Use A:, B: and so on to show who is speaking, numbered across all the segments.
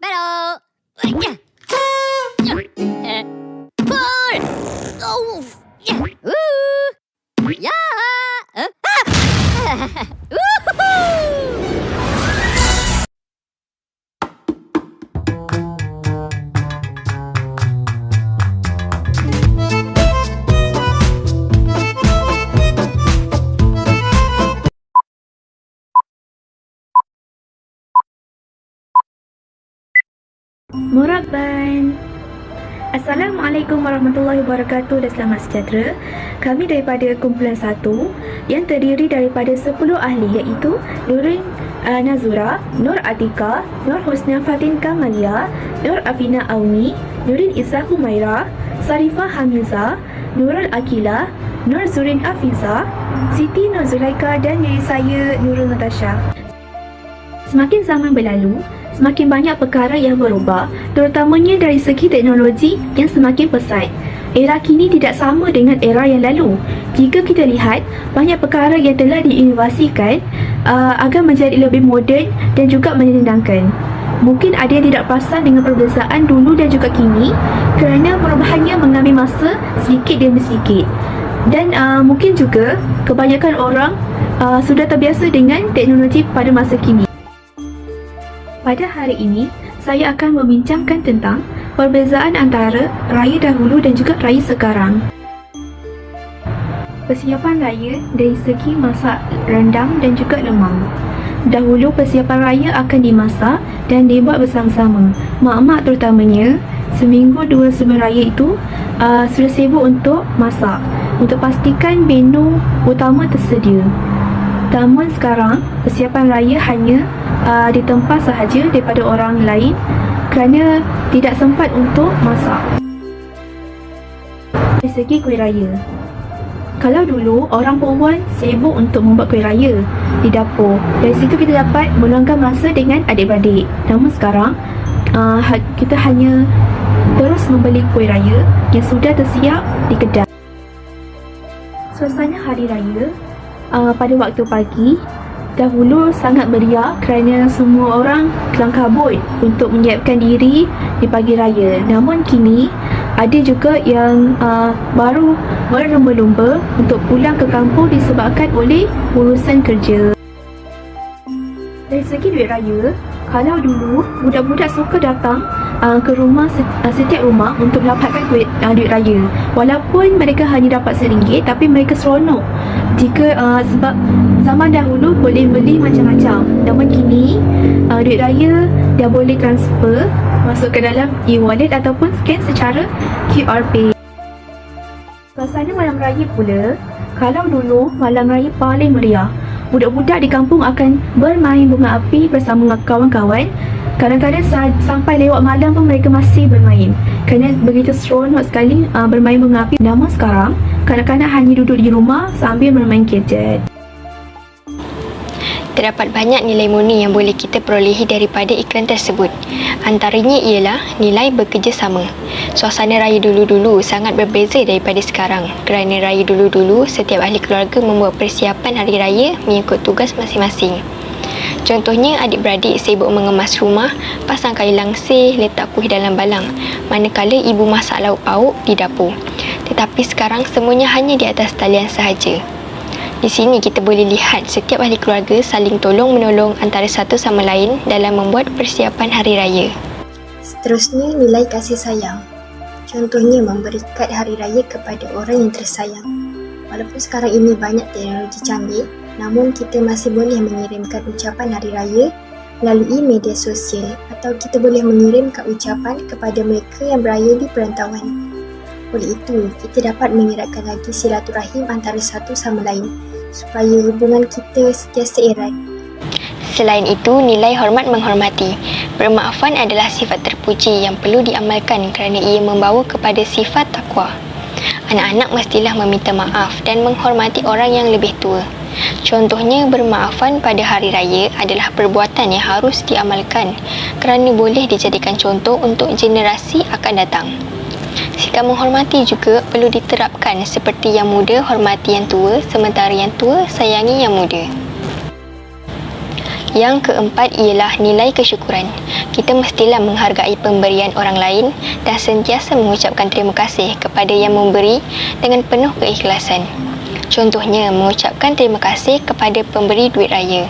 A: Hello. Ya. Pull. Oh. Ya. Ya.
B: Muraban. Assalamualaikum warahmatullahi wabarakatuh dan selamat sejahtera. Kami daripada kumpulan 1 yang terdiri daripada 10 ahli iaitu Nurin Nazura, Nur Atika, Nur Husna Fatin Kamalia, Nur Afina Auni, Nurin Isa Humaira, Sarifah Hamiza, Nurul Akila, Nur Zurin Afiza, Siti Nur Zulaika dan diri saya Nurul Natasha. Semakin zaman berlalu, semakin banyak perkara yang berubah, terutamanya dari segi teknologi yang semakin pesat. Era kini tidak sama dengan era yang lalu. Jika kita lihat, banyak perkara yang telah diinovasikan agar menjadi lebih moden dan juga menyenangkan. Mungkin ada yang tidak perasan dengan perbezaan dulu dan juga kini kerana perubahannya mengambil masa sedikit demi sedikit. Dan mungkin juga kebanyakan orang sudah terbiasa dengan teknologi pada masa kini. Pada hari ini, saya akan membincangkan tentang perbezaan antara raya dahulu dan juga raya sekarang. Persiapan raya dari segi masak rendang dan juga lemang. Dahulu persiapan raya akan dimasak dan dibuat bersama-sama. Mak-mak terutamanya, seminggu 2 sebelum raya itu sudah sibuk untuk masak, untuk pastikan menu utama tersedia. Namun sekarang, persiapan raya hanya ditempah sahaja daripada orang lain kerana tidak sempat untuk masak. Dari segi kuih raya, kalau dulu orang perempuan sibuk untuk membuat kuih raya di dapur, dari situ kita dapat meluangkan masa dengan adik-beradik. Namun sekarang kita hanya terus membeli kuih raya yang sudah tersiap di kedai. Suasana hari raya pada waktu pagi dahulu sangat meriah kerana semua orang kelang kabut untuk menyiapkan diri di pagi raya. Namun kini ada juga yang baru berlumba-lumba untuk pulang ke kampung disebabkan oleh urusan kerja. Dari segi duit raya, kalau dulu budak-budak suka datang ke rumah setiap rumah untuk mendapatkan duit raya. Walaupun mereka hanya dapat RM1, tapi mereka seronok jika sebab zaman dahulu boleh beli macam-macam. Namun kini duit raya dah boleh transfer masuk ke dalam e-wallet ataupun scan secara QR Pay. Suasana malam raya pula, kalau dulu malam raya paling meriah. Budak-budak di kampung akan bermain bunga api bersama kawan-kawan. Kadang-kadang sampai lewat malam pun mereka masih bermain kerana begitu seronok sekali bermain bunga api. Namun sekarang, kanak-kanak hanya duduk di rumah sambil bermain gadget.
C: Terdapat banyak nilai murni yang boleh kita perolehi daripada iklan tersebut. Antaranya ialah nilai bekerjasama. Suasana raya dulu-dulu sangat berbeza daripada sekarang. Kerana raya dulu-dulu, setiap ahli keluarga membuat persiapan hari raya mengikut tugas masing-masing. Contohnya, adik-beradik sibuk mengemas rumah, pasang kayu langsir, letak kuih dalam balang, manakala ibu masak lauk pauk di dapur. Tetapi sekarang semuanya hanya di atas talian sahaja. Di sini kita boleh lihat setiap ahli keluarga saling tolong-menolong antara satu sama lain dalam membuat persiapan hari raya.
D: Seterusnya, nilai kasih sayang. Contohnya, memberi kad hari raya kepada orang yang tersayang. Walaupun sekarang ini banyak teknologi canggih, namun kita masih boleh mengirimkan ucapan hari raya melalui media sosial, atau kita boleh mengirimkan ucapan kepada mereka yang beraya di perantauan. Oleh itu, kita dapat mengeratkan lagi silaturahim antara satu sama lain supaya hubungan kita sentiasa erat.
C: Selain itu, nilai hormat menghormati. Bermaafan adalah sifat terpuji yang perlu diamalkan kerana ia membawa kepada sifat takwa. Anak-anak mestilah meminta maaf dan menghormati orang yang lebih tua. Contohnya, bermaafan pada hari raya adalah perbuatan yang harus diamalkan kerana boleh dijadikan contoh untuk generasi akan datang. Sikap menghormati juga perlu diterapkan seperti yang muda hormati yang tua, sementara yang tua sayangi yang muda. Yang keempat ialah nilai kesyukuran. Kita mestilah menghargai pemberian orang lain dan sentiasa mengucapkan terima kasih kepada yang memberi dengan penuh keikhlasan. Contohnya, mengucapkan terima kasih kepada pemberi duit raya.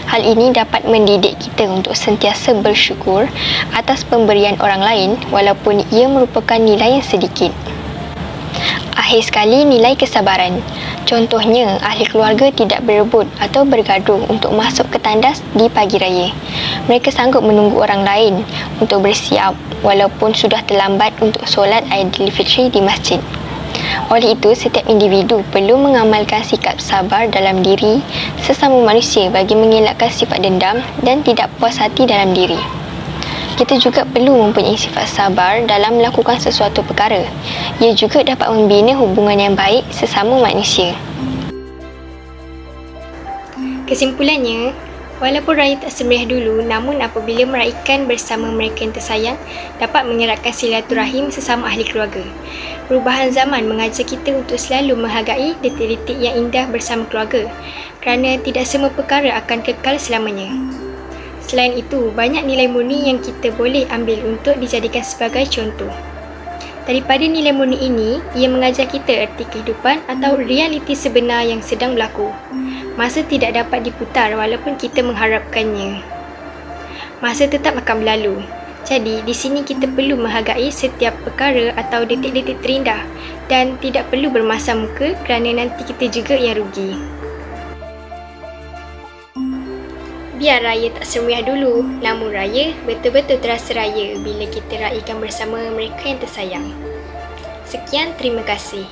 C: Hal ini dapat mendidik kita untuk sentiasa bersyukur atas pemberian orang lain walaupun ia merupakan nilai yang sedikit. Akhir sekali, nilai kesabaran. Contohnya, ahli keluarga tidak berebut atau bergaduh untuk masuk ke tandas di pagi raya. Mereka sanggup menunggu orang lain untuk bersiap walaupun sudah terlambat untuk solat Aidilfitri di masjid. Oleh itu, setiap individu perlu mengamalkan sikap sabar dalam diri sesama manusia bagi mengelakkan sifat dendam dan tidak puas hati dalam diri. Kita juga perlu mempunyai sifat sabar dalam melakukan sesuatu perkara. Ia juga dapat membina hubungan yang baik sesama manusia. Kesimpulannya, walaupun raya tak semeriah dulu, namun apabila meraihkan bersama mereka yang tersayang, dapat mengeratkan silaturahim sesama ahli keluarga. Perubahan zaman mengajar kita untuk selalu menghargai detik-detik yang indah bersama keluarga kerana tidak semua perkara akan kekal selamanya. Selain itu, banyak nilai murni yang kita boleh ambil untuk dijadikan sebagai contoh. Daripada nilai murni ini, ia mengajar kita erti kehidupan atau realiti sebenar yang sedang berlaku. Masa tidak dapat diputar walaupun kita mengharapkannya. Masa tetap akan berlalu. Jadi, di sini kita perlu menghargai setiap perkara atau detik-detik terindah dan tidak perlu bermasam muka kerana nanti kita juga yang rugi. Biar raya tak semeriah dulu, namun raya betul-betul terasa raya bila kita raikan bersama mereka yang tersayang. Sekian, terima kasih.